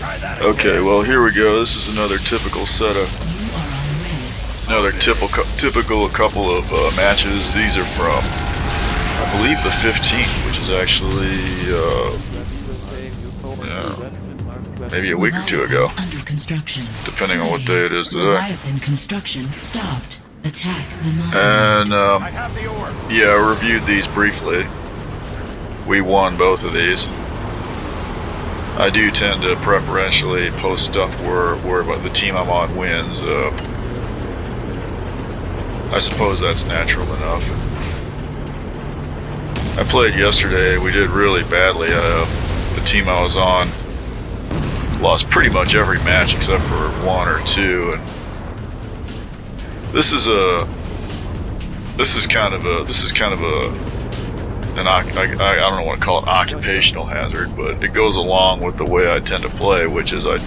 Okay, well here we go. This is another typical setup. Another typical couple of matches. These are from, I believe, the 15th, which is actually maybe a week or two ago, depending on what day it is today. And yeah, I reviewed these briefly. We won both of these. I do tend to preferentially post stuff where the team I'm on wins. I suppose that's natural enough. I played yesterday. We did really badly. The team I was on lost pretty much every match except for one or two. And this is kind of an I don't want to call it occupational hazard, but it goes along with the way I tend to play, which is I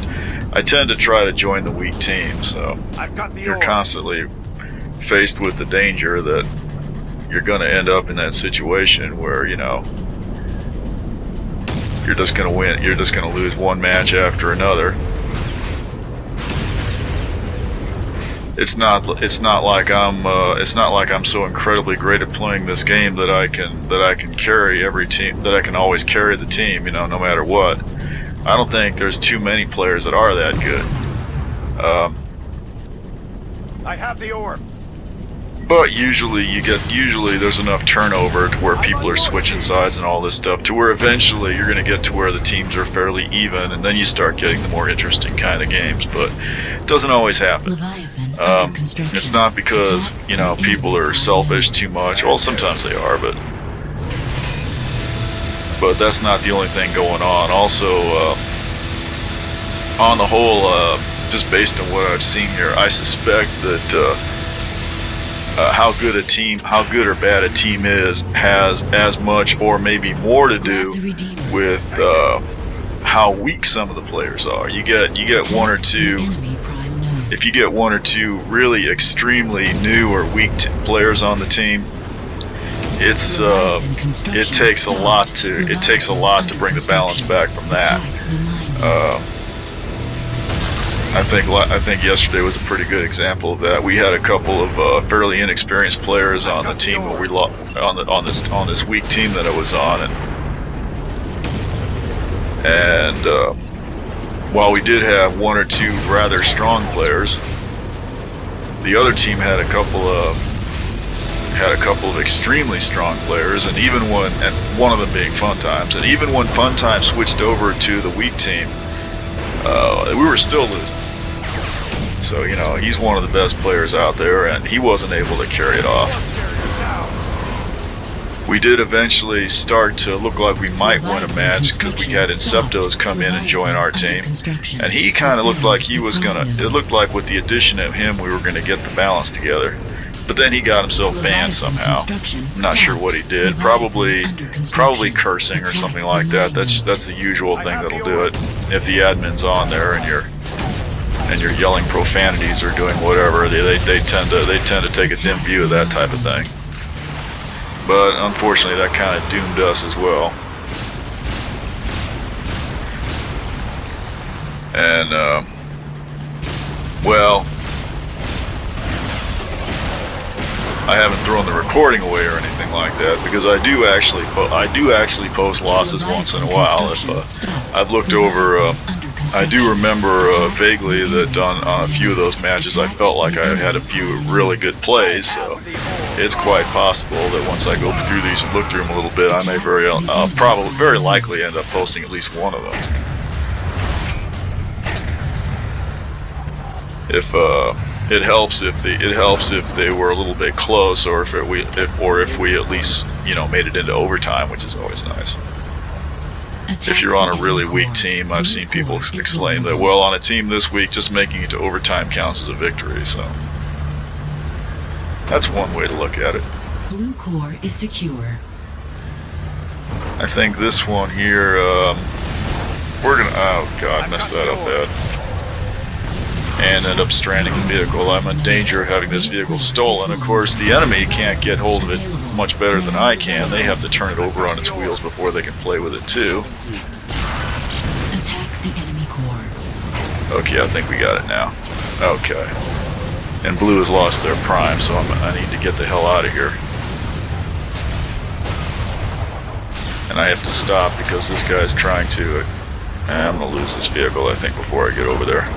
tend to try to join the weak team. So you're constantly faced with the danger that you're going to end up in that situation where, you know, you're just going to win. You're just going to lose one match after another. It's not like I'm so incredibly great at playing this game that I can carry every team, that I can always carry the team, you know, no matter what. I don't think there's too many players that are that good. I have the orb. But usually there's enough turnover to where people are switching sides and all this stuff, to where eventually you're going to get to where the teams are fairly even, and then you start getting the more interesting kind of games. But it doesn't always happen. It's not because, you know, people are selfish too much. Well, sometimes they are, but that's not the only thing going on. Also, on the whole, just based on what I've seen here, I suspect that how good or bad a team is has as much or maybe more to do with how weak some of the players are. You get one or two. If you get one or two really extremely new or weak players on the team, it takes a lot to bring the balance back from that. I think yesterday was a pretty good example of that. We had a couple of fairly inexperienced players on the team when we on this weak team that I was on, and while we did have one or two rather strong players, the other team had a couple of extremely strong players, and one of them being Fun Times, and even when Fun Times switched over to the weak team, we were still losing. So, you know, he's one of the best players out there, and he wasn't able to carry it off. We did eventually start to look like we might win a match because we had Inceptos come in and join our team, and he kind of looked like it looked like with the addition of him we were going to get the balance together. But then he got himself banned somehow. I'm not sure what he did. Probably cursing or something like that. That's the usual thing that'll do it. If the admin's on there and you're yelling profanities or doing whatever, they tend to take a dim view of that type of thing. But unfortunately, that kind of doomed us as well. And well, I haven't thrown the recording away or anything like that, because I do actually post losses once in a while. If I've looked over, I do remember vaguely that on a few of those matches I felt like I had a few really good plays. So it's quite possible that once I go through these and look through them a little bit, I may very likely end up posting at least one of them. If it helps if they were a little bit close, or if we at least, you know, made it into overtime, which is always nice. If you're on a really weak team, I've seen people exclaim that, well, on a team this week, just making it to overtime counts as a victory. So that's one way to look at it. Blue core is secure. I think this one here, we're gonna, oh god, messed that up bad. And end up stranding the vehicle. I'm in danger of having this vehicle stolen. Of course, the enemy can't get hold of it much better than I can. They have to turn it over on its wheels before they can play with it too. Attack the enemy core. core. Okay, I think we got it now. Okay. And blue has lost their prime, so I need to get the hell out of here. And I have to stop because this guy's trying to... I'm going to lose this vehicle, I think, before I get over there.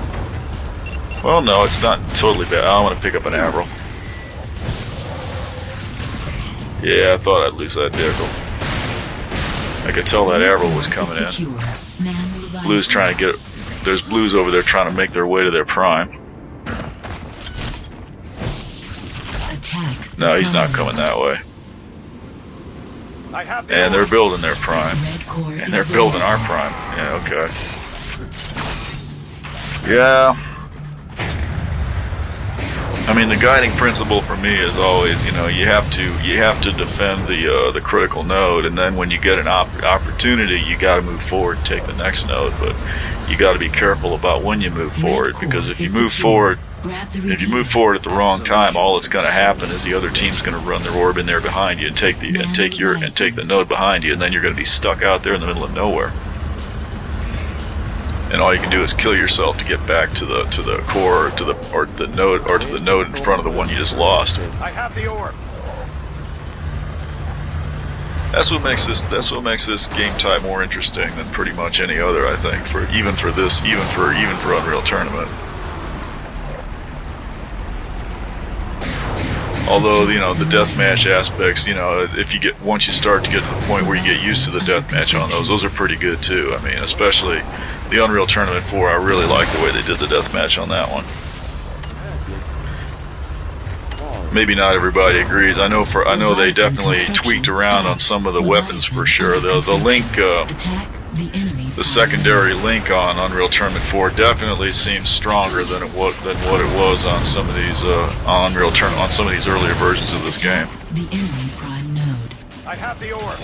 Well, no, it's not totally bad. I want to pick up an Averill. Yeah, I thought I'd lose that vehicle. I could tell that Averill was coming in. Blue's trying to get... There's blues over there trying to make their way to their prime. Attack. No, he's not coming that way. I have the And they're orb. building their prime. Red core And is they're building our prime. Yeah, okay. Yeah. I mean, the guiding principle for me is always, you know, you have to defend the critical node, and then when you get an opportunity, you got to move forward and take the next node. But you got to be careful about when you move forward, because if you move forward, at the wrong time, all that's going to happen is the other team's going to run their orb in there behind you and take the node behind you, and then you're going to be stuck out there in the middle of nowhere. And all you can do is kill yourself to get back to the core, or to the node in front of the one you just lost. I have the orb. That's what makes this game type more interesting than pretty much any other, I think. Even for Unreal Tournament. Although, you know, the deathmatch aspects, you know, once you start to get to the point where you get used to the deathmatch on those are pretty good too. I mean, especially the Unreal Tournament 4, I really like the way they did the deathmatch on that one. Maybe not everybody agrees. I know they definitely tweaked around on some of the weapons for sure. The link, the secondary link on Unreal Tournament 4 definitely seems stronger than what it was on some of these on Unreal Tournament, on some of these earlier versions of this game. The enemy prime node. I have the orb.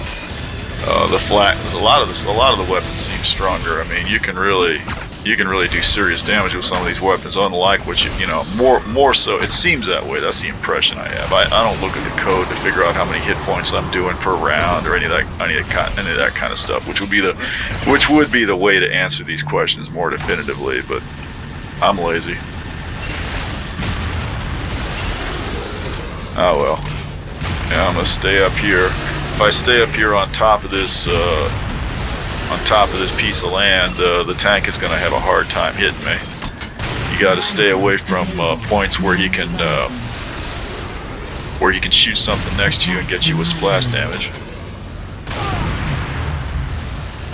A lot of the weapons seem stronger. I mean, you can really do serious damage with some of these weapons, unlike what you know, more so. It seems that way. That's the impression I have. I don't look at the code to figure out how many hit points I'm doing per round or any of that kind of stuff, which would be the way to answer these questions more definitively. But I'm lazy. Oh well. Yeah, I'm gonna stay up here. If I stay up here on top of this piece of land, the tank is going to have a hard time hitting me. You got to stay away from points where he can shoot something next to you and get you with splash damage.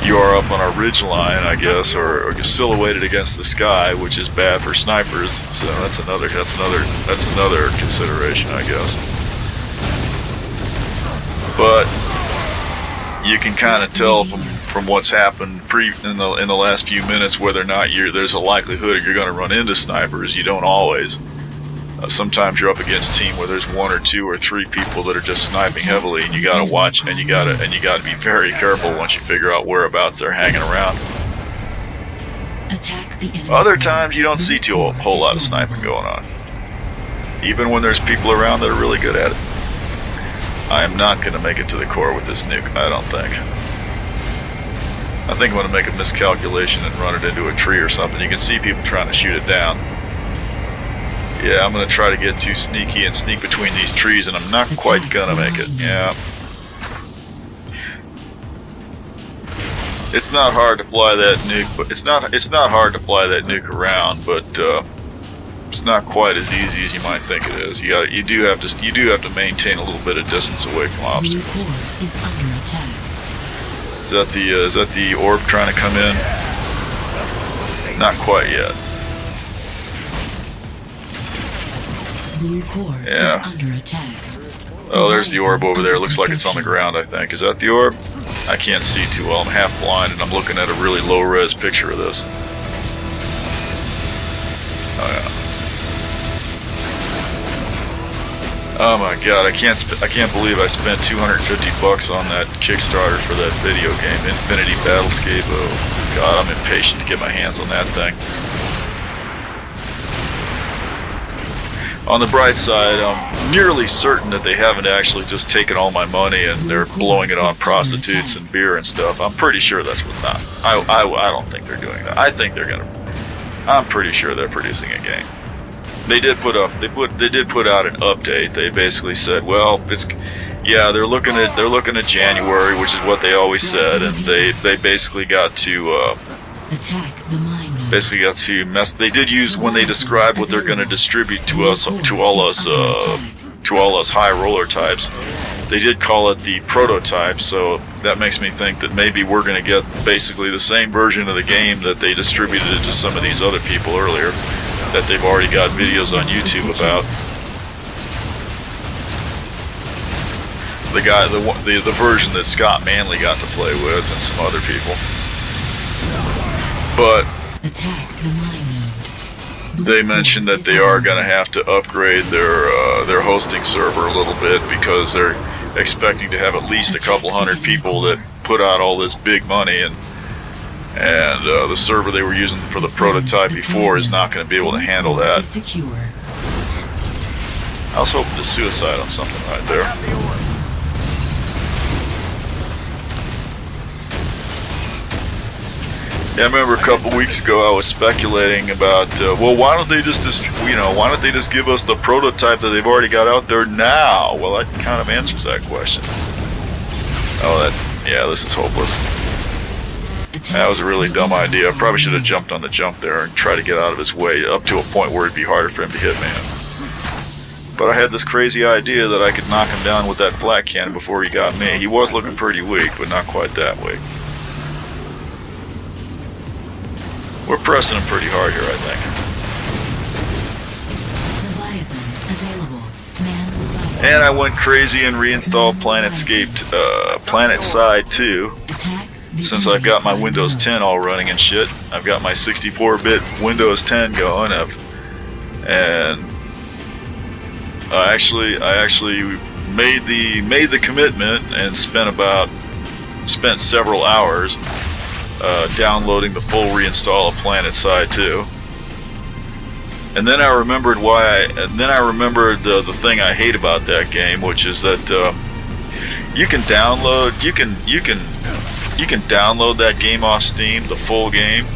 You are up on a ridge line, I guess, or silhouetted against the sky, which is bad for snipers. So that's another consideration, I guess. But you can kind of tell from what's happened in the last few minutes whether or not there's a likelihood you're going to run into snipers. You don't always. Sometimes you're up against a team where there's 1 or 2 or 3 people that are just sniping heavily, and you got to watch, and you got to be very careful once you figure out whereabouts they're hanging around. Attack the enemy. Other times you don't see a whole lot of sniping going on, even when there's people around that are really good at it. I am not going to make it to the core with this nuke, I don't think. I think I'm going to make a miscalculation and run it into a tree or something. You can see people trying to shoot it down. Yeah, I'm going to try to get too sneaky and sneak between these trees, and I'm not quite going to make it. Yeah. It's not hard to fly that nuke, but it's not hard to fly that nuke around, but it's not quite as easy as you might think it is. You do have to maintain a little bit of distance away from obstacles. Blue core is under attack. Is that the orb trying to come in? Not quite yet. Blue core Yeah. is under attack. Oh, there's the orb over there. Looks like it's on the ground, I think. Is that the orb? I can't see too well. I'm half blind and I'm looking at a really low-res picture of this. Oh yeah. Oh my god, I can't believe I spent $250 on that Kickstarter for that video game, Infinity Battlescape. Oh god, I'm impatient to get my hands on that thing. On the bright side, I'm nearly certain that they haven't actually just taken all my money and they're blowing it on prostitutes and beer and stuff. I'm pretty sure that's what not. I don't think they're doing that. I think they're gonna. I'm pretty sure they're producing a game. They did put out an update. They basically said, well, they're looking at January, which is what they always said, and they basically got to Attack the mine node. basically got to mess. They did use when they described what they're going to distribute to us, to all us high roller types. They did call it the prototype, so that makes me think that maybe we're going to get basically the same version of the game that they distributed to some of these other people earlier, that they've already got videos on YouTube about. The version that Scott Manley got to play with and some other people. But Attack the mine node. they mentioned that they are going to have to upgrade their hosting server a little bit because they're expecting to have at least a couple hundred people that put out all this big money, and the server they were using for the prototype before is not going to be able to handle that. Secure. I was hoping to suicide on something right there. Have the orb. Yeah, I remember a couple weeks ago I was speculating about, well, why don't they just give us the prototype that they've already got out there now? Well, that kind of answers that question. This is hopeless. That was a really dumb idea. I probably should have jumped on the jump there and tried to get out of his way up to a point where it'd be harder for him to hit me. But I had this crazy idea that I could knock him down with that flat cannon before he got me. He was looking pretty weak, but not quite that weak. We're pressing him pretty hard here, I think. Leviathan available. Man alive. And I went crazy and reinstalled PlanetSide 2. Attack the Since I've got my enemy Windows node. 10 all running and shit. I've got my 64-bit Windows 10 going. I actually made the commitment and spent several hours downloading the full reinstall of PlanetSide 2. And then I remembered the thing I hate about that game, which is that you can download that game off Steam, the full game,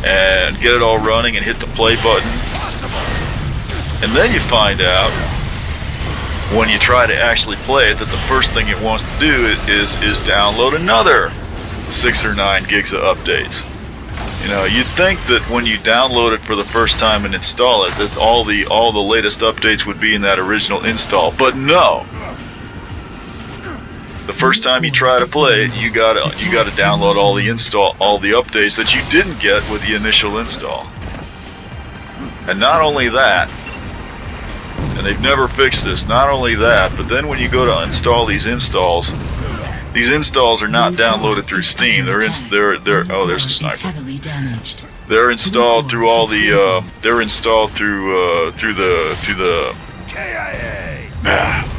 and get it all running and hit the play button. And then you find out when you try to actually play it that the first thing it wants to do is download another 6 or 9 gigs of updates. You know, you'd think that when you download it for the first time and install it, that all the latest updates would be in that original install. But no. The first time you try to play it, you gotta download all the updates that you didn't get with the initial install. And not only that, and they've never fixed this, not only that, but then when you go to install these installs are not downloaded through Steam. Oh, there's a sniper. Heavily damaged. They're installed through all the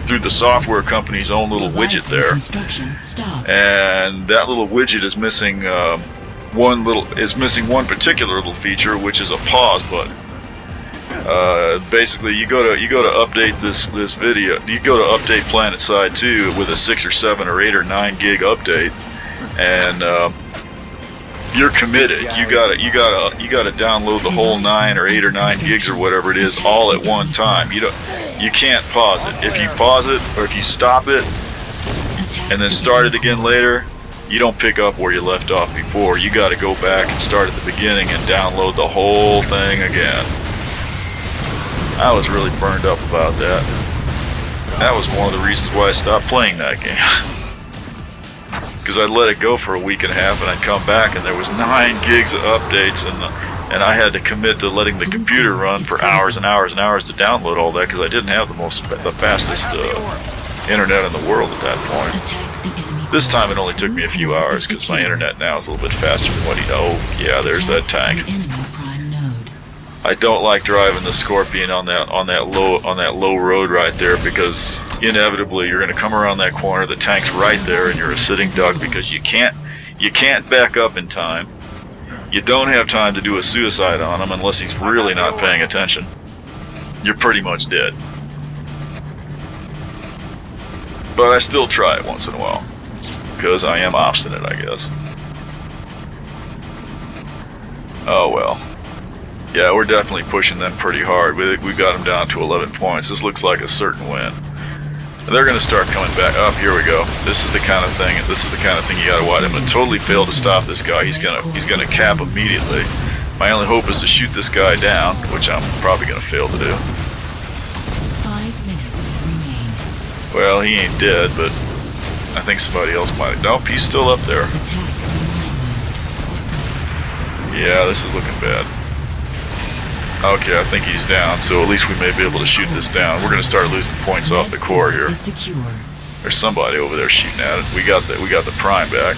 through the software company's own little widget there. Construction stopped. And that little widget is missing one particular little feature, which is a pause button. Basically, you go to update this video. You go to update PlanetSide 2 with a 6 or 7 or 8 or 9 gig update, and you're committed. You gotta download the whole 9 or 8 or 9 gigs or whatever it is all at one time. You can't pause it. If you pause it or if you stop it and then start it again later, you don't pick up where you left off before. You got to go back and start at the beginning and download the whole thing again. I was really burned up about that. That was one of the reasons why I stopped playing that game. Because I'd let it go for a week and a half and I'd come back and there was 9 gigs of updates and I had to commit to letting the computer run for hours and hours and hours to download all that because I didn't have the fastest internet in the world at that point. Attack the enemy. This time it only took me a few hours because my internet now is a little bit faster than what there's that tank. The enemy prime node. I don't like driving the Scorpion on that low road right there because inevitably you're going to come around that corner, the tank's right there, and you're a sitting duck because you can't back up in time. You don't have time to do a suicide on him unless he's really not paying attention. you're pretty much dead. But I still try it once in a while, because I am obstinate, I guess. Oh well. Yeah, we're definitely pushing them pretty hard. We got them down to 11 points. This looks like a certain win. They're going to start coming back up. Here we go. This is the kind of thing. This is the kind of thing you got to watch. I'm going to totally fail to stop this guy. He's gonna cap immediately. My only hope is to shoot this guy down, which I'm probably going to fail to do. 5 minutes remain. Well, he ain't dead, but I think somebody else might have. Nope, he's still up there. Attack online Yeah, this is looking bad. Okay, I think he's down, so at least we may be able to shoot this down. We're going to start losing points off the core here. mode is secure. There's somebody over there shooting at it. We got the prime back.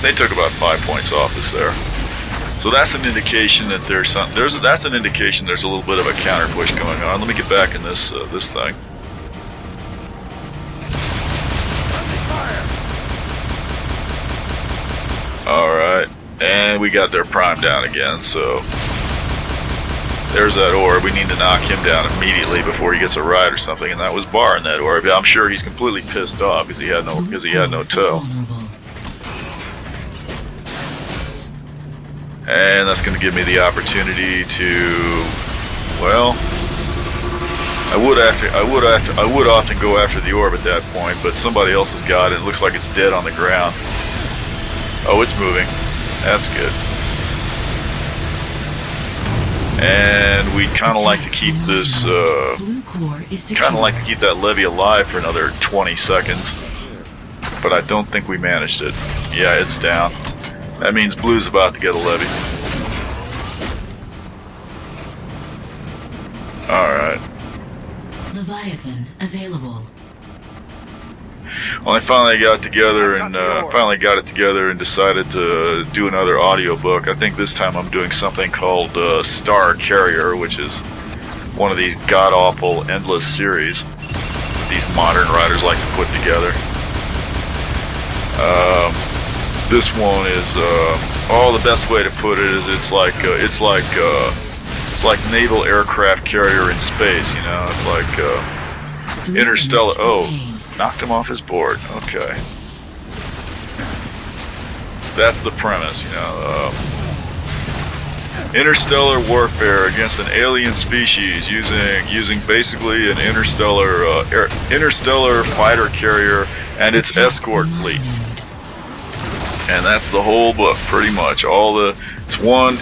They took about 5 points off us there. So that's an indication that that's an indication there's a little bit of a counter push going on. Let me get back in this this thing. All right, and we got their prime down again. So there's that orb. We need to knock him down immediately before he gets a ride or something. And that was barring that orb. I'm sure he's completely pissed off because he had no toe. And that's going to give me the opportunity to, well, I would often go after the orb at that point, but somebody else has got it. It looks like it's dead on the ground. Oh, it's moving. That's good. And we kind of like to keep this, kind of like to keep that levy alive for another 20 seconds. But I don't think we managed it. Yeah, it's down. That means blue's about to get a levy. Alright. Leviathan available. Well, I finally got together and decided to do another audiobook. I think this time I'm doing something called Star Carrier, which is one of these god-awful endless series that these modern writers like to put together. This one is, the best way to put it is it's like naval aircraft carrier in space, you know. It's like interstellar. Oh, knocked him off his board. Okay, that's the premise, you know. Interstellar warfare against an alien species using basically an interstellar fighter carrier and its escort fleet. And that's the whole book, pretty much. It's one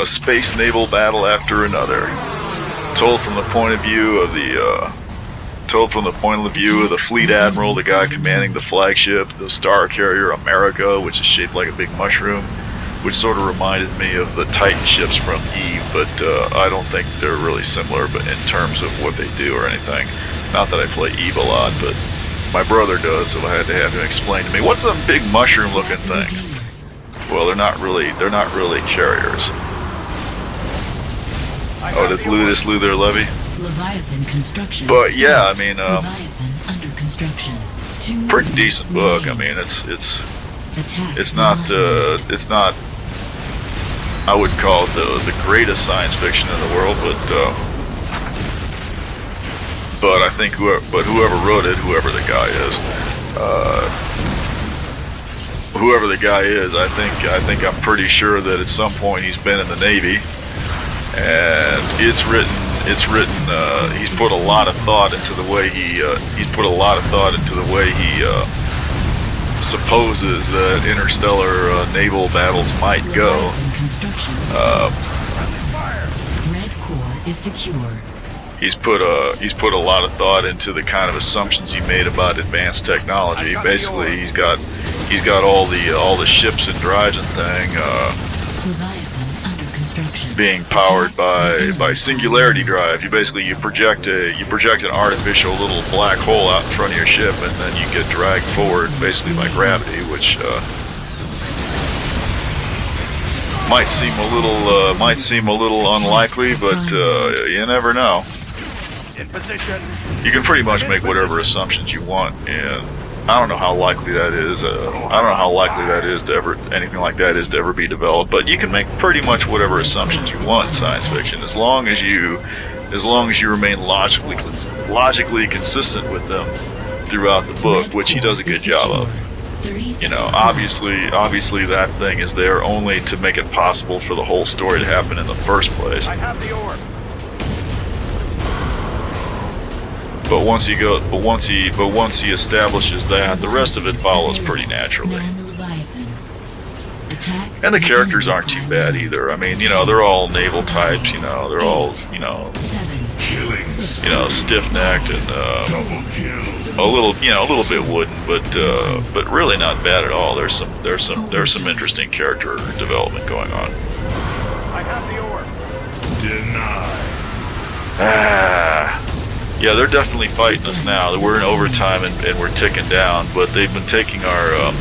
space naval battle after another, told from the point of view of the fleet admiral, the guy commanding the flagship, the Star Carrier America, which is shaped like a big mushroom, which sort of reminded me of the Titan ships from Eve, but I don't think they're really similar, but in terms of what they do or anything. Not that I play Eve a lot, but my brother does, so I had to have him explain to me, what's some big mushroom-looking things? Well, they're not really carriers. Oh, did blue just lose their levy? Leviathan construction. But yeah, I mean, Leviathan under construction. pretty decent book. I mean, it's not I wouldn't call it the greatest science fiction in the world, but I think whoever wrote it, whoever the guy is, I think I'm pretty sure that at some point he's been in the Navy, and he's put a lot of thought into the way he supposes that interstellar naval battles might go. Red core is secure. He's put a lot of thought into the kind of assumptions he made about advanced technology. Basically, he's got all the ships and drives and thing being powered by singularity drive. You project an artificial little black hole out in front of your ship, and then you get dragged forward basically by gravity, which might seem a little unlikely, but you never know. In position. You can pretty much make whatever assumptions you want, and I don't know how likely that is. Anything like that is to ever be developed. But you can make pretty much whatever assumptions you want in science fiction, as long as you as long as you remain logically consistent with them throughout the book, which he does a good job of. You know, obviously that thing is there only to make it possible for the whole story to happen in the first place. I have the orb. But once he establishes that, the rest of it follows pretty naturally. And the characters aren't too bad either. I mean, you know, they're all naval types. You know, they're all stiff-necked and a little bit wooden, but really not bad at all. There's some interesting character development going on. I have the orb. Yeah, they're definitely fighting us now. We're in overtime and we're ticking down, but they've been taking our.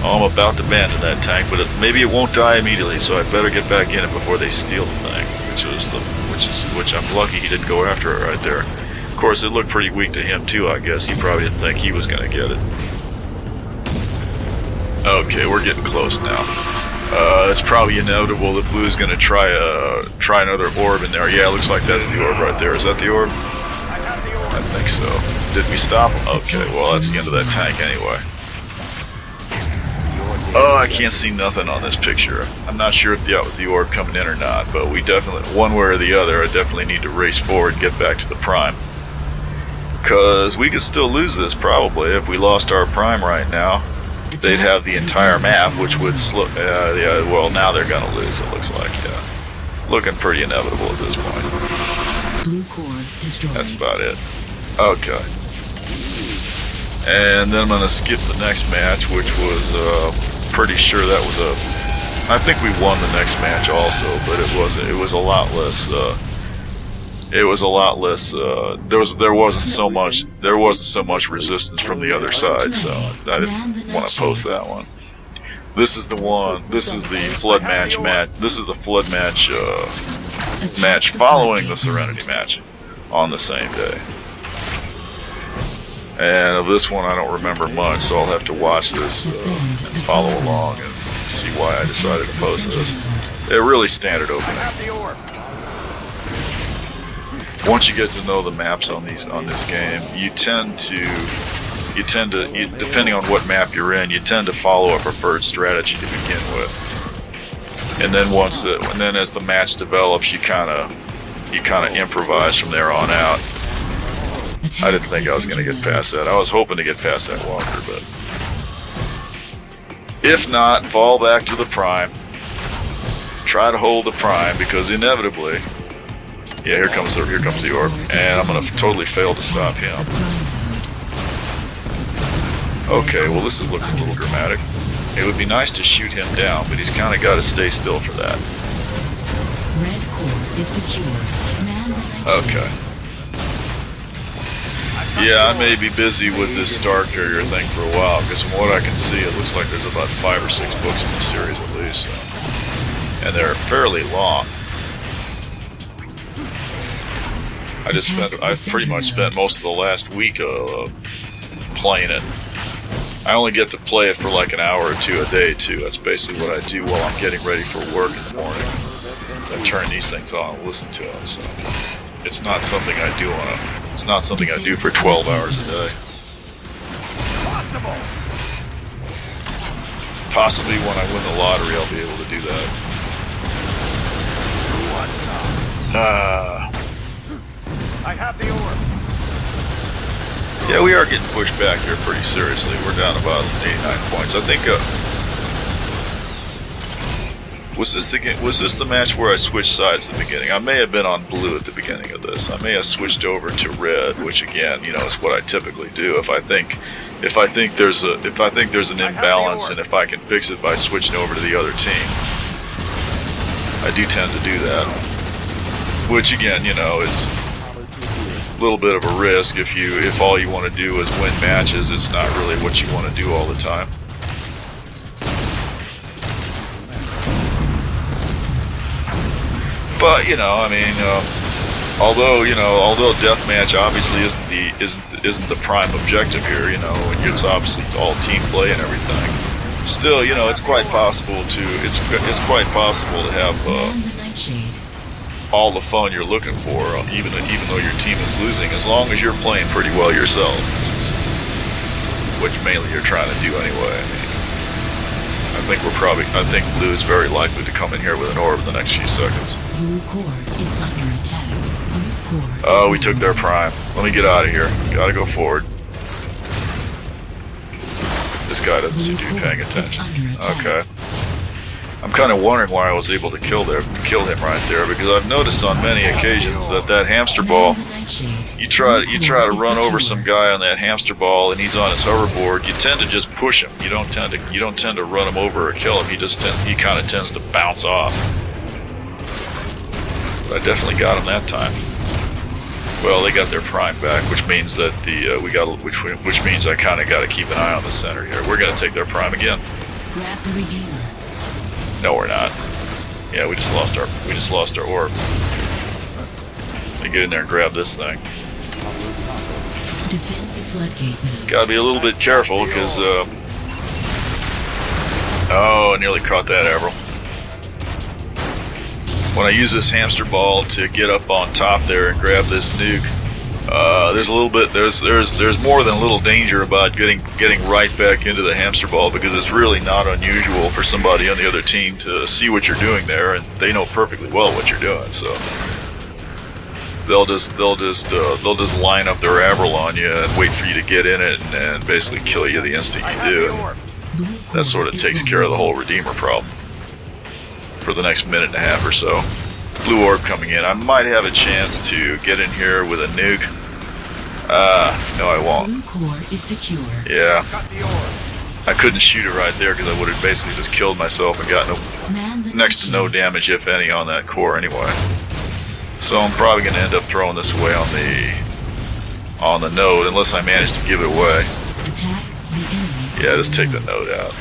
I'm about to abandon that tank, but maybe it won't die immediately, so I better get back in it before they steal the thing. Which I'm lucky he didn't go after it right there. Of course, it looked pretty weak to him too. I guess he probably didn't think he was going to get it. Okay, we're getting close now. It's probably inevitable that Blue's going to try another orb in there. Yeah, it looks like that's the orb right there. Is that the orb? I think so. Did we stop? Okay, well that's the end of that tank anyway. Oh, I can't see nothing on this picture. I'm not sure if that was the orb coming in or not, but we definitely, one way or the other, I definitely need to race forward and get back to the prime. Because we could still lose this probably if we lost our prime right now. They'd have the entire map, which would slow. Yeah, well, now they're gonna lose. It looks like, yeah, looking pretty inevitable at this point. Blue core destroyed. That's about it. Okay, and then I'm gonna skip the next match, which was pretty sure that was I think we won the next match also, but it wasn't. It was a lot less. There wasn't so much resistance from the other side, so I didn't want to post that one. This is the one. This is the flood match. This is the flood match match following the Serenity match on the same day. And of this one, I don't remember much, so I'll have to watch this and follow along and see why I decided to post this. They're really standard opening. Once you get to know the maps on this game, you tend to depending on what map you're in, you tend to follow a preferred strategy to begin with. And then as the match develops, you kind of improvise from there on out. I didn't think I was going to get past that. I was hoping to get past that walker, but if not, fall back to the prime. Try to hold the prime, because inevitably, yeah, here comes the orb, and I'm going to totally fail to stop him. Okay, well this is looking a little dramatic. It would be nice to shoot him down, but he's kind of got to stay still for that. Red core is secure. Okay. Yeah, I may be busy with this Star Carrier thing for a while, because from what I can see, it looks like there's about 5 or 6 books in the series at least, so. And they're fairly long. I've pretty much spent most of the last week playing it. I only get to play it for like an hour or two a day too. That's basically what I do while I'm getting ready for work in the morning. So I turn these things on and listen to them. So it's not something I do It's not something I do for 12 hours a day. Possibly when I win the lottery, I'll be able to do that. I have the orb. Yeah, we are getting pushed back here pretty seriously. We're down about 89 points. I think. Was this the match where I switched sides at the beginning? I may have been on blue at the beginning of this. I may have switched over to red, which again, you know, is what I typically do. If I think there's an imbalance, and if I can fix it by switching over to the other team, I do tend to do that. Which again, you know, is a little bit of a risk. If all you want to do is win matches, it's not really what you want to do all the time. But you know, I mean, although deathmatch obviously isn't the prime objective here, you know, and it's obviously all team play and everything. Still, you know, it's quite possible to have all the fun you're looking for, even though your team is losing, as long as you're playing pretty well yourself, which mainly you're trying to do anyway. I think blue is very likely to come in here with an orb in the next few seconds. Blue core is under attack. Blue core Oh, we took their prime. Let me get out of here. Gotta go forward. This guy doesn't seem to be paying attention. Okay. I'm kind of wondering why I was able to kill him right there, because I've noticed on many occasions that hamster ball, you try to run over some guy on that hamster ball and he's on his hoverboard, you tend to just push him. You don't tend to run him over or kill him. He kind of tends to bounce off. But I definitely got him that time. Well, they got their prime back, which means that which means I kind of got to keep an eye on the center here. We're gonna take their prime again. Grab the Redeemer. No, we're not. Yeah, we just lost our orb. Let me get in there and grab this thing. Defend the Floodgate. Gotta be a little bit careful, because oh, I nearly caught that Avril. When I use this hamster ball to get up on top there and grab this nuke, there's more than a little danger about getting right back into the hamster ball, because it's really not unusual for somebody on the other team to see what you're doing there, and they know perfectly well what you're doing. So they'll just line up their Avril on you and wait for you to get in it and basically kill you the instant you do. And that sort of takes care of the whole Redeemer problem for the next minute and a half or so. Blue orb coming in. I might have a chance to get in here with a nuke. No, I won't. Blue core is secure. Yeah. I couldn't shoot it right there because I would have basically just killed myself and gotten next to no damage, if any, on that core anyway. So I'm probably going to end up throwing this away on the node, unless I manage to give it away. Attack the enemy. Yeah, just take the node out.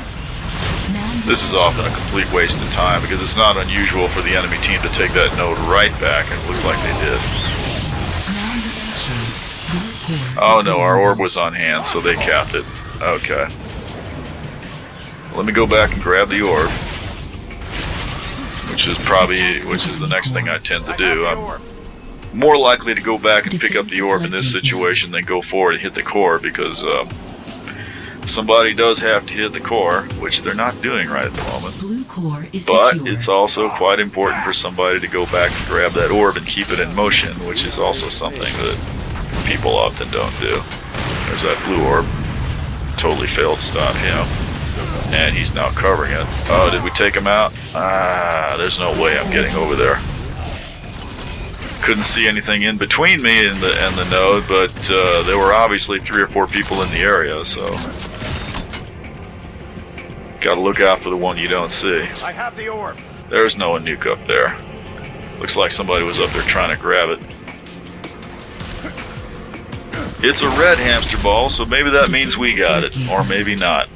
This is often a complete waste of time, because it's not unusual for the enemy team to take that node right back, and it looks like they did. Oh no, our orb was on hand, so they capped it. Okay. Let me go back and grab the orb, which is the next thing I tend to do. I'm more likely to go back and pick up the orb in this situation than go forward and hit the core, because somebody does have to hit the core, which they're not doing right at the moment. Blue core is but secure. It's also quite important for somebody to go back and grab that orb and keep it in motion, which is also something that people often don't do. There's that blue orb. Totally failed to stop him. And he's now covering it. Oh, did we take him out? Ah, there's no way I'm getting over there. Couldn't see anything in between me and the node, but there were obviously 3 or 4 people in the area, so gotta look out for the one you don't see. I have the orb. There's no nuke up there. Looks like somebody was up there trying to grab it. It's a red hamster ball, so maybe that means we got it, or maybe not.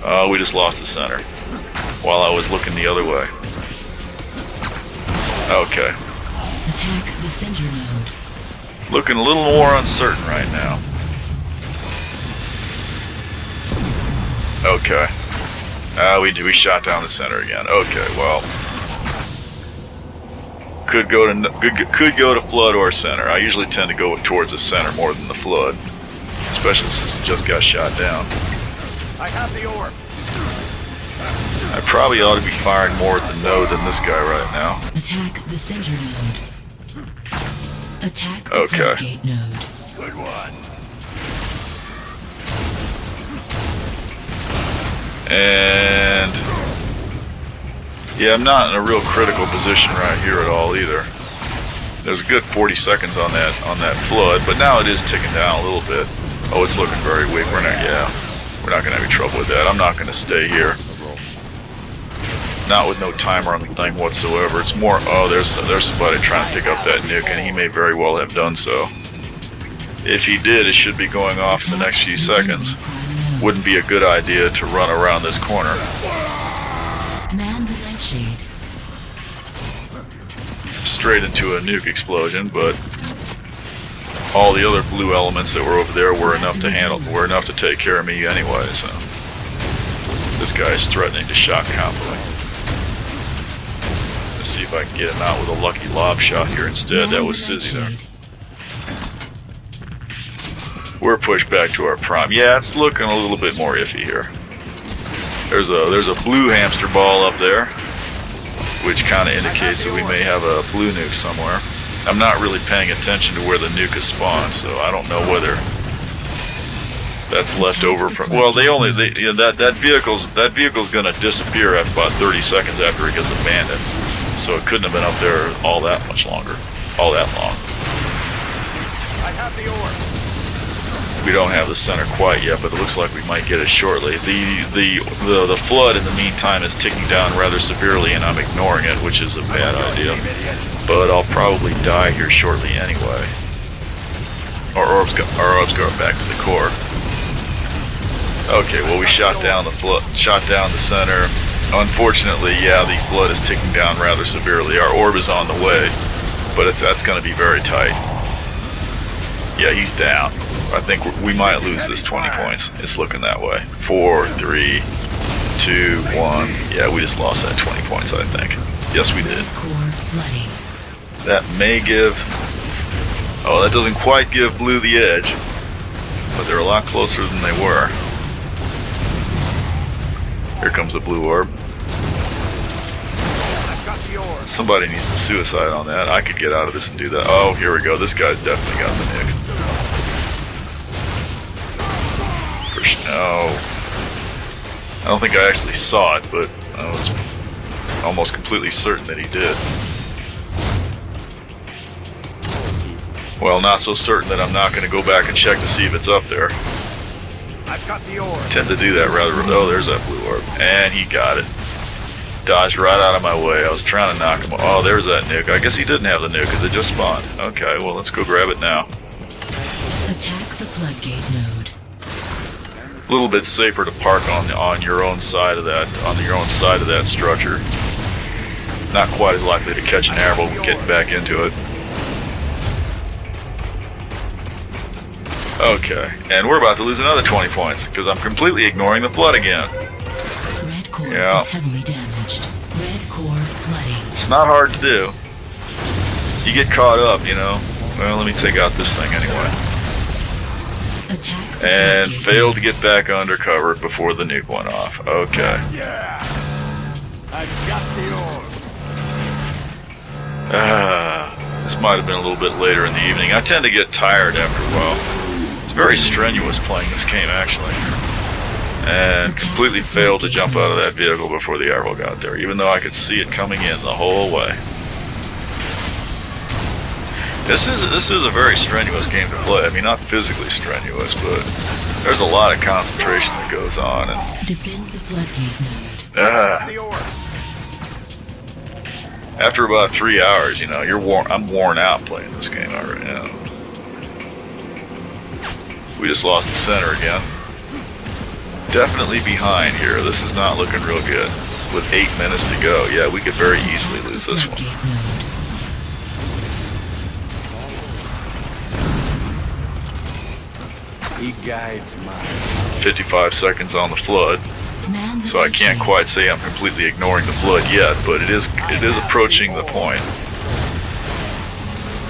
Oh, we just lost the center while I was looking the other way. Okay. Attack the center node. Looking a little more uncertain right now. Okay. We shot down the center again. Okay, well, could go to flood or center. I usually tend to go towards the center more than the flood, especially since it just got shot down. I have the orb. I probably ought to be firing more at the node than this guy right now. Attack the center node. Attack the Okay. Floodgate node. Good one. And yeah, I'm not in a real critical position right here at all either. There's a good 40 seconds on that flood, but now it is ticking down a little bit. Oh, it's looking very weak. We're not gonna have any trouble with that. I'm not gonna stay here. Not with no timer on the thing whatsoever. It's more, oh, there's somebody trying to pick up that nuke, and he may very well have done so. If he did, it should be going off in the next few seconds. Wouldn't be a good idea to run around this corner. Man the nightshade. Straight into a nuke explosion, but all the other blue elements that were over there were enough to take care of me anyway, so this guy's threatening to shock convoy. to see if I can get him out with a lucky lob shot here instead. That was Sizzy there. We're pushed back to our prime. Yeah, it's looking a little bit more iffy here. There's a blue hamster ball up there, which kind of indicates that we may have a blue nuke somewhere. I'm not really paying attention to where the nuke is spawned, so I don't know whether that's left over from. Well, that vehicle's gonna disappear after about 30 seconds after it gets abandoned, so it couldn't have been up there all that much longer, all that long. I have the orb. We don't have the center quite yet, but it looks like we might get it shortly. The flood in the meantime is ticking down rather severely, and I'm ignoring it, which is a bad idea. But I'll probably die here shortly anyway. Our orbs go back to the core. Okay, well we shot down the flood, shot down the center. Unfortunately, yeah, the flood is ticking down rather severely. Our orb is on the way, but that's going to be very tight. Yeah, he's down. I think we might lose this 20 points. It's looking that way. 4, 3, 2, 1. Yeah, we just lost that 20 points, I think. Yes, we did. That may give... Oh, that doesn't quite give blue the edge, but they're a lot closer than they were. Here comes a blue orb. Somebody needs to suicide on that. I could get out of this and do that. Oh, here we go. This guy's definitely got the nuke. No. I don't think I actually saw it, but I was almost completely certain that he did. Well, not so certain that I'm not going to go back and check to see if it's up there. I've got the orb. Tend to do that rather. Oh, there's that blue orb. And he got it. Dodged right out of my way. I was trying to knock him off. Oh, there's that nuke. I guess he didn't have the nuke because it just spawned. Okay, well, let's go grab it now. Attack the floodgate node. A little bit safer to park on your own side of that structure. Not quite as likely to catch an arrow getting back into it. Okay, and we're about to lose another 20 points because I'm completely ignoring the flood again. Red core is heavily damaged. Red core flooding. It's not hard to do. You get caught up, you know. Well, let me take out this thing anyway. Attack and failed to get back under cover before the nuke went off. Okay. Yeah. I've got the orb. This might have been a little bit later in the evening. I tend to get tired after a while. It's very strenuous playing this game, actually. And completely failed to jump out of that vehicle before the arrow got there, even though I could see it coming in the whole way. This is a very strenuous game to play. I mean, not physically strenuous, but there's a lot of concentration that goes on. And defend the floodgate node. The orb. After about 3 hours, you know, I'm worn out playing this game already. You know. We just lost the center again. Definitely behind here. This is not looking real good. With 8 minutes to go, yeah, we could very easily lose this one. He guides mine. 55 seconds on the flood, so I can't quite say I'm completely ignoring the flood yet, but it is approaching the point.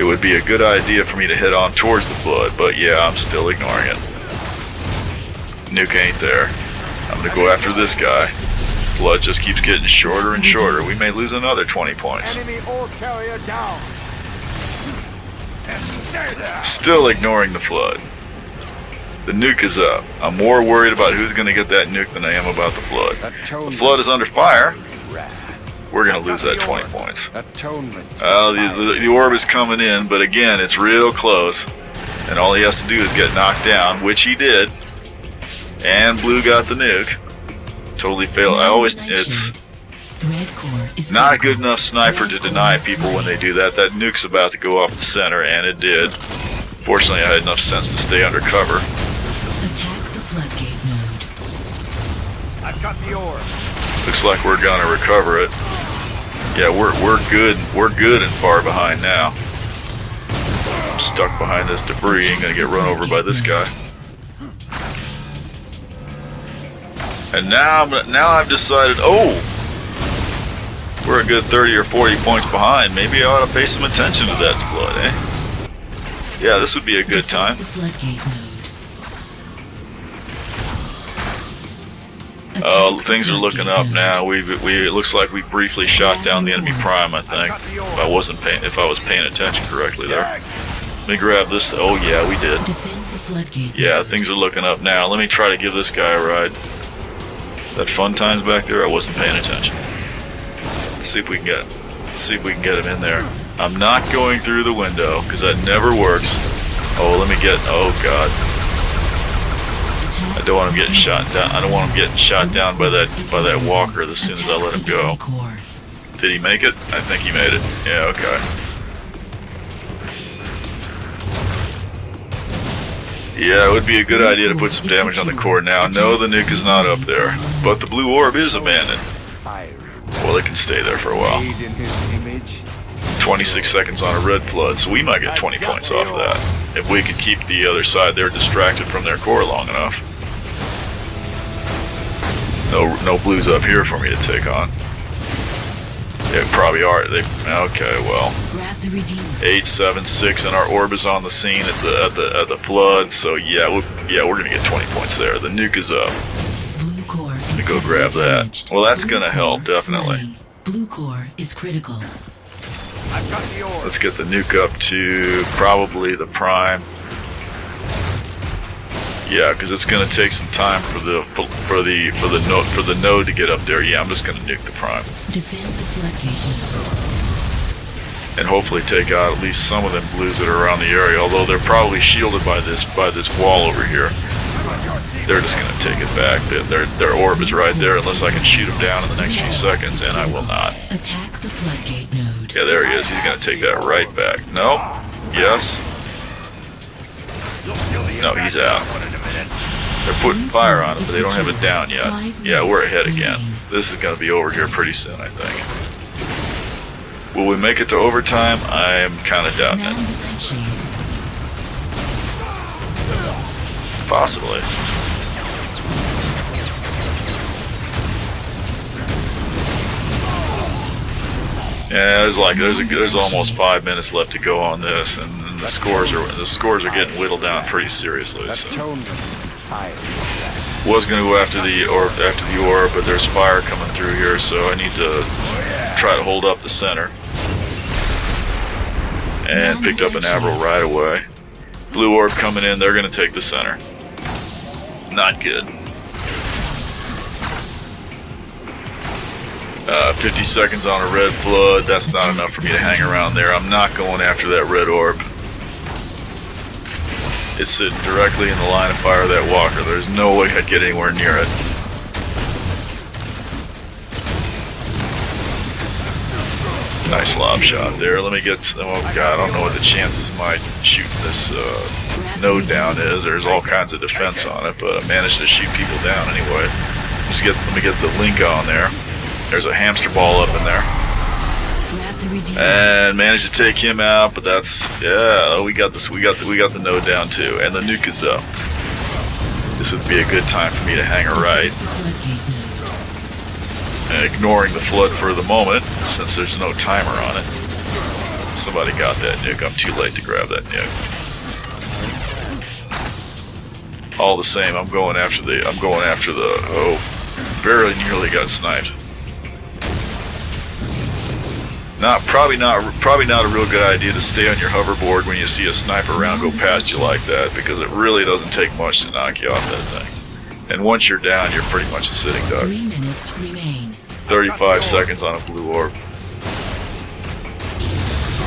It would be a good idea for me to head on towards the flood, but yeah, I'm still ignoring it. Nuke ain't there. I'm gonna go after this guy. Flood just keeps getting shorter and shorter. We may lose another 20 points. Enemy ore carrier down. And stay there. Still ignoring the flood. The nuke is up. I'm more worried about who's going to get that nuke than I am about the flood. The flood is under fire. We're going to lose that 20 points. The orb is coming in, but again, it's real close. And all he has to do is get knocked down, which he did. And blue got the nuke. Totally failed. It's not a good enough sniper to deny people when they do that. That nuke's about to go off the center, and it did. Fortunately, I had enough sense to stay under cover. Attack the floodgate node. I've got the orb. Looks like we're gonna recover it. Yeah, we're good. We're good and far behind now. I'm stuck behind this debris and gonna get run over by this guy. And now I've decided. Oh, we're a good 30 or 40 points behind. Maybe I ought to pay some attention to that flood, eh? Yeah, this would be a good time. The floodgate node. Oh, things are looking up now. It looks like we briefly shot down the enemy prime, I think. If I was paying attention correctly there. Let me grab this. Oh yeah, we did. Defend the floodgate. Yeah, things are looking up now. Let me try to give this guy a ride. Is that fun times back there? I wasn't paying attention. Let's see if we can get him in there. I'm not going through the window because that never works. Oh, let me get. Oh God. I don't want him getting shot down. I don't want him getting shot down by that walker as soon as I let him go. Did he make it? I think he made it. Yeah, okay. Yeah, it would be a good idea to put some damage on the core now. No, the nuke is not up there, but the blue orb is abandoned. Well, it can stay there for a while. 26 seconds on a red flood, so we might get 20 points off of that if we can keep the other side there distracted from their core long enough. No blues up here for me to take on. They probably are. Okay, well. 876, and our orb is on the scene at the flood. So yeah, we're gonna get 20 points there. The nuke is up. Let me go grab that. Well, that's gonna help definitely. Blue core is critical. Let's get the nuke up to probably the prime. Yeah, because it's gonna take some time for the node to get up there. Yeah, I'm just gonna nuke the prime. Defend the floodgate. And hopefully take out at least some of them blues that are around the area. Although they're probably shielded by this wall over here. They're just gonna take it back. Their orb is right there unless I can shoot them down in the next few seconds, and I will not. Attack the floodgate node. Yeah, there he is. He's gonna take that right back. No. Yes. No, he's out. They're putting fire on it, but they don't have it down yet. Yeah, we're ahead again. This is going to be over here pretty soon, I think. Will we make it to overtime? I am kind of doubting it. Possibly. Yeah, there's almost 5 minutes left to go on this, and the scores are getting whittled down pretty seriously. So. Was going to go after the orb, but there's fire coming through here, so I need to try to hold up the center. And picked up an Avro right away. Blue orb coming in, they're going to take the center. Not good. 50 seconds on a red flood, that's not enough for me to hang around there. I'm not going after that red orb. It's sitting directly in the line of fire of that walker. There's no way I'd get anywhere near it. Nice lob shot there. Let me get some. Oh god, I don't know what the chances of my shooting this node down is. There's all kinds of defense on it, but I managed to shoot people down anyway. Let me get the link on there. There's a hamster ball up in there. And managed to take him out, but that's we got the node down too, and the nuke is up. This would be a good time for me to hang a right. And ignoring the flood for the moment, since there's no timer on it. Somebody got that nuke. I'm too late to grab that nuke. All the same, I'm going after the very nearly got sniped. Probably not a real good idea to stay on your hoverboard when you see a sniper round go past you like that, because it really doesn't take much to knock you off that thing. And once you're down, you're pretty much a sitting duck. 3 minutes remain. 35 seconds on a blue orb.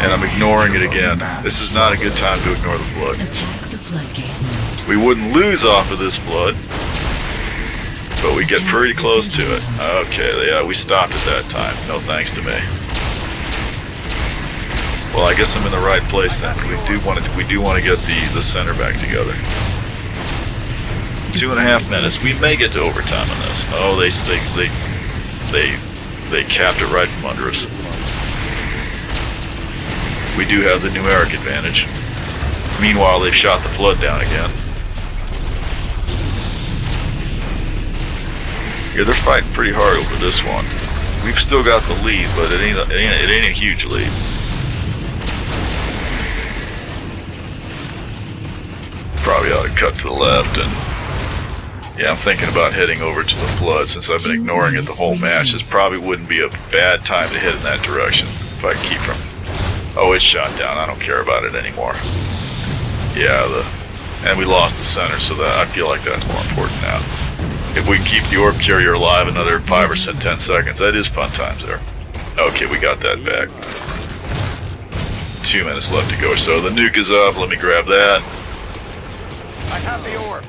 And I'm ignoring it again. This is not a good time to ignore the flood. Attack the floodgate node. We wouldn't lose off of this flood, but we get pretty close to it. Okay, yeah, we stopped at that time. No thanks to me. Well, I guess I'm in the right place then. We do want to get the center back together. 2.5 minutes. We may get to overtime on this. Oh, they capped it right from under us. We do have the numeric advantage. Meanwhile, they've shot the flood down again. Yeah, they're fighting pretty hard over this one. We've still got the lead, but it ain't a huge lead. Probably ought to cut to the left, and yeah, I'm thinking about heading over to the flood since I've been ignoring it the whole match. This probably wouldn't be a bad time to head in that direction if I can keep from. Oh, it's shot down. I don't care about it anymore. Yeah, and we lost the center, so that I feel like that's more important now. If we can keep the orb carrier alive another 5 or 10 seconds, that is fun times there. Okay, we got that back. 2 minutes left to go. So the nuke is up. Let me grab that. I have the orb.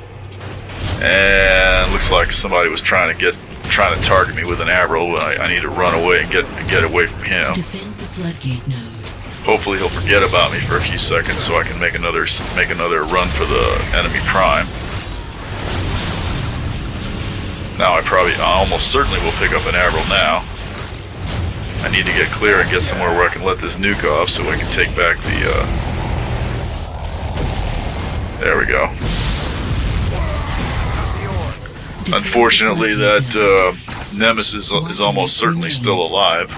And looks like somebody was trying to target me with an arrow. I need to run away and get away from him. Defend the Floodgate node. Hopefully he'll forget about me for a few seconds so I can make another run for the enemy prime. Now I almost certainly will pick up an arrow now. I need to get clear and get somewhere where I can let this nuke off so I can take back the there we go. Unfortunately, that Nemesis is almost certainly still alive.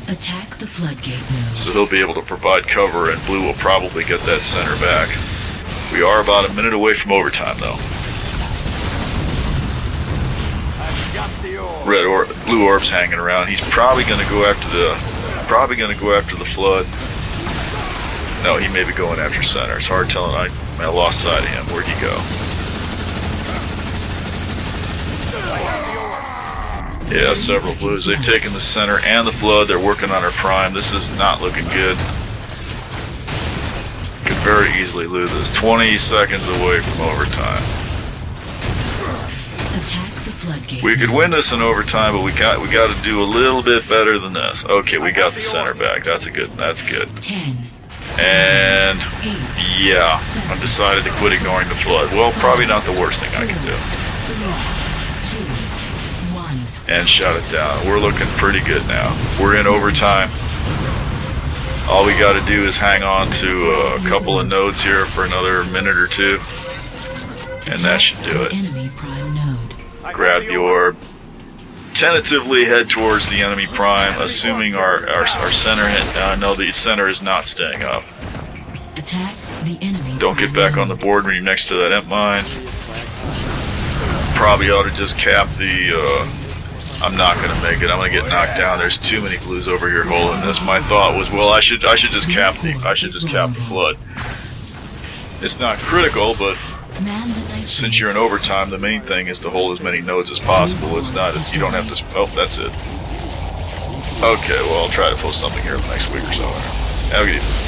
Attack the Floodgate node. So he'll be able to provide cover, and Blue will probably get that center back. We are about a minute away from overtime, though. I've got the orb. Blue orb's hanging around. He's probably going to go after the flood. No, he may be going after center. It's hard telling. I lost sight of him. Where'd he go? Yeah, several blues. They've taken the center and the flood. They're working on our prime. This is not looking good. Could very easily lose this. 20 seconds away from overtime. Attack the Floodgate. We could win this in overtime, but we got to do a little bit better than this. Okay, we got the center back. That's good. 10. And yeah, I've decided to quit ignoring the flood. Well, probably not the worst thing I can do. 3, 2, 1. And shut it down. We're looking pretty good now. We're in overtime. All we got to do is hang on to a couple of nodes here for another minute or two, and that should do it. Enemy prime node. Grab the orb. Tentatively head towards the enemy prime, assuming our center. No, the center is not staying up. Attack the enemy. Don't get back on the board when you're next to that imp mine. Probably ought to just cap the. I'm not going to make it. I'm going to get knocked down. There's too many blues over here holding this. My thought was, well, I should just cap the flood. It's not critical, but since you're in overtime, the main thing is to hold as many nodes as possible. It's not as you don't have to. Oh, that's it. Okay, well, I'll try to post something here in the next week or so. Have a good evening.